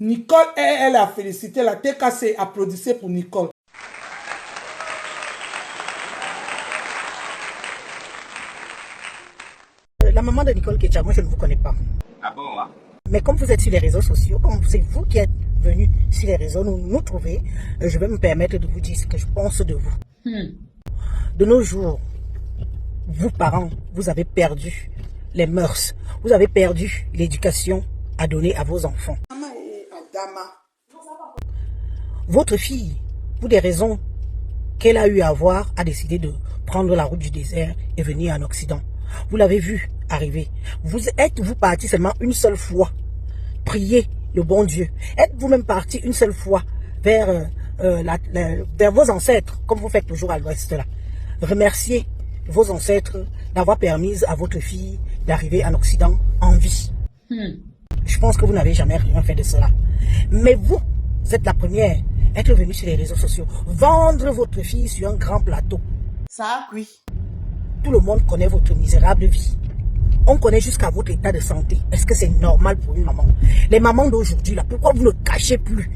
Nicole, elle a félicité. La TKC applaudissait pour Nicole. La maman de Nicole Ketcha, moi je ne vous connais pas. Ah bon, hein? Mais comme vous êtes sur les réseaux sociaux, comme c'est vous qui êtes venu sur les réseaux nous trouver, je vais me permettre de vous dire ce que je pense de vous. De nos jours, vous parents, vous avez perdu les mœurs, vous avez perdu l'éducation à donner à vos enfants. Votre fille, pour des raisons qu'elle a eu à avoir, a décidé de prendre la route du désert et venir en Occident. Vous l'avez vu arriver. Êtes-vous parti seulement une seule fois prier le bon Dieu? Êtes-vous même parti une seule fois vers, vers vos ancêtres, comme vous faites toujours à l'ouest là? Remerciez vos ancêtres d'avoir permis à votre fille d'arriver en Occident en vie. Je pense que vous n'avez jamais rien fait de cela. Mais vous êtes la première à être venue sur les réseaux sociaux, vendre votre fille sur un grand plateau. Ça, oui. Tout le monde connaît votre misérable vie. On connaît jusqu'à votre état de santé. Est-ce que c'est normal pour une maman? Les mamans d'aujourd'hui, là, pourquoi vous ne cachez plus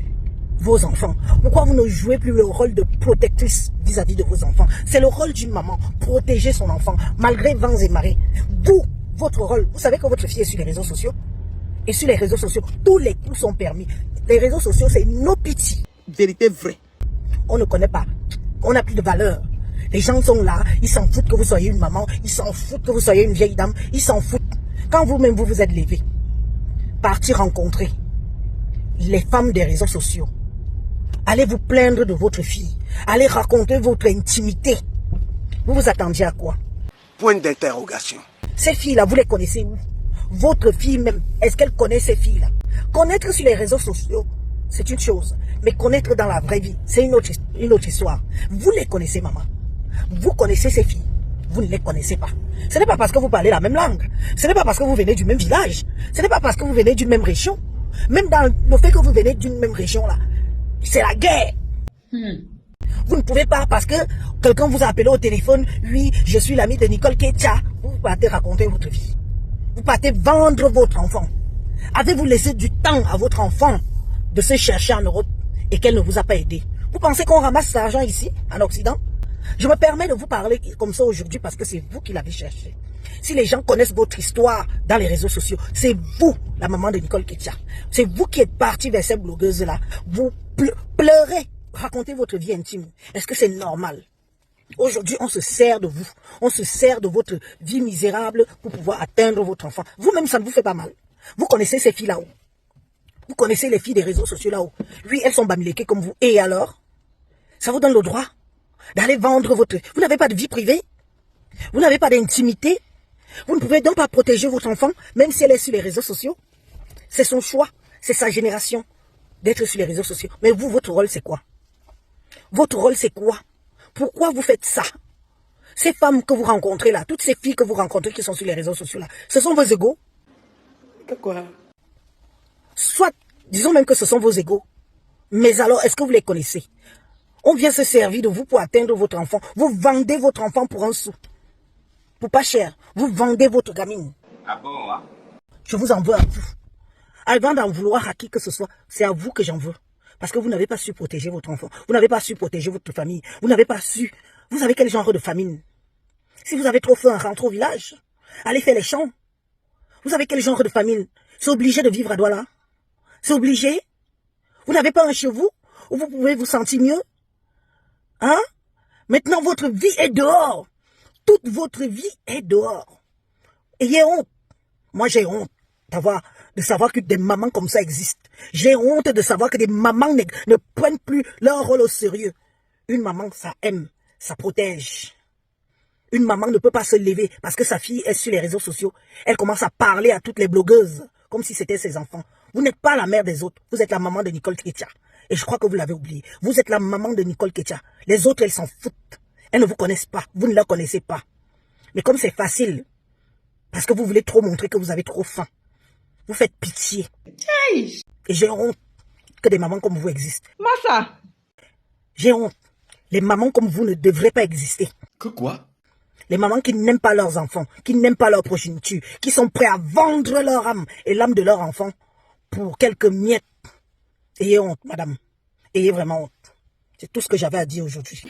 vos enfants? Pourquoi vous ne jouez plus le rôle de protectrice vis-à-vis de vos enfants? C'est le rôle d'une maman, protéger son enfant, malgré vents et marées. Vous, votre rôle, vous savez que votre fille est sur les réseaux sociaux? Et sur les réseaux sociaux, tous les coups sont permis. Les réseaux sociaux, c'est no pitié. Vérité vraie. On ne connaît pas. On n'a plus de valeur. Les gens sont là, ils s'en foutent que vous soyez une maman, ils s'en foutent que vous soyez une vieille dame, ils s'en foutent. Quand vous-même vous vous êtes levé, partir rencontrer les femmes des réseaux sociaux, allez vous plaindre de votre fille, allez raconter votre intimité. Vous vous attendiez à quoi? Point d'interrogation. Ces filles-là, vous les connaissez où? Votre fille même, est-ce qu'elle connaît ces filles-là? Connaître sur les réseaux sociaux, c'est une chose. Mais connaître dans la vraie vie, c'est une autre histoire. Vous les connaissez, maman. Vous connaissez ces filles. Vous ne les connaissez pas. Ce n'est pas parce que vous parlez la même langue. Ce n'est pas parce que vous venez du même village. Ce n'est pas parce que vous venez d'une même région. Même dans le fait que vous venez d'une même région, là, c'est la guerre. Vous ne pouvez pas, parce que quelqu'un vous a appelé au téléphone, oui, je suis l'ami de Nicole Ketcha. Vous partez raconter votre vie. Vous partez vendre votre enfant. Avez-vous laissé du temps à votre enfant de se chercher en Europe et qu'elle ne vous a pas aidé? Vous pensez qu'on ramasse cet argent ici, en Occident? Je me permets de vous parler comme ça aujourd'hui parce que c'est vous qui l'avez cherché. Si les gens connaissent votre histoire dans les réseaux sociaux, c'est vous, la maman de Nicole Ketcha. C'est vous qui êtes parti vers ces blogueuses-là. Vous pleurez, racontez votre vie intime. Est-ce que c'est normal? Aujourd'hui, on se sert de vous. On se sert de votre vie misérable pour pouvoir atteindre votre enfant. Vous-même, ça ne vous fait pas mal. Vous connaissez ces filles là-haut. Vous connaissez les filles des réseaux sociaux là-haut. Oui, elles sont bamilekées comme vous. Et alors? Ça vous donne le droit d'aller vendre votre... Vous n'avez pas de vie privée? Vous n'avez pas d'intimité? Vous ne pouvez donc pas protéger votre enfant, même si elle est sur les réseaux sociaux? C'est son choix, c'est sa génération d'être sur les réseaux sociaux. Mais vous, votre rôle, c'est quoi? Votre rôle, c'est quoi? Pourquoi vous faites ça? Ces femmes que vous rencontrez là, toutes ces filles que vous rencontrez qui sont sur les réseaux sociaux là, ce sont vos égaux? Quoi? Soit, disons même que ce sont vos égaux. Mais alors, est-ce que vous les connaissez? On vient se servir de vous pour atteindre votre enfant. Vous vendez votre enfant pour un sou. Pour pas cher. Vous vendez votre gamine. Ah bon, hein? Je vous en veux à vous. Avant d'en vouloir à qui que ce soit, c'est à vous que j'en veux. Parce que vous n'avez pas su protéger votre enfant. Vous n'avez pas su protéger votre famille. Vous n'avez pas su... Vous savez quel genre de famine? Si vous avez trop faim, rentrez au village. Allez faire les champs. Vous savez quel genre de famine? C'est obligé de vivre à Douala. C'est obligé. Vous n'avez pas un chez vous où vous pouvez vous sentir mieux. Hein? Maintenant, votre vie est dehors. Toute votre vie est dehors. Ayez honte. Moi, j'ai honte de savoir que des mamans comme ça existent. J'ai honte de savoir que des mamans ne prennent plus leur rôle au sérieux. Une maman, ça aime, ça protège. Une maman ne peut pas se lever parce que sa fille est sur les réseaux sociaux. Elle commence à parler à toutes les blogueuses comme si c'était ses enfants. Vous n'êtes pas la mère des autres. Vous êtes la maman de Nicole Ketcha. Et je crois que vous l'avez oublié. Vous êtes la maman de Nicole Ketcha. Les autres, elles s'en foutent. Elles ne vous connaissent pas. Vous ne la connaissez pas. Mais comme c'est facile, parce que vous voulez trop montrer que vous avez trop faim, vous faites pitié. Hey! Et j'ai honte que des mamans comme vous existent. Massa! J'ai honte. Les mamans comme vous ne devraient pas exister. Que quoi? Les mamans qui n'aiment pas leurs enfants, qui n'aiment pas leur progéniture, qui sont prêts à vendre leur âme et l'âme de leur enfant pour quelques miettes Ayez honte, madame. Ayez vraiment honte. C'est tout ce que j'avais à dire aujourd'hui.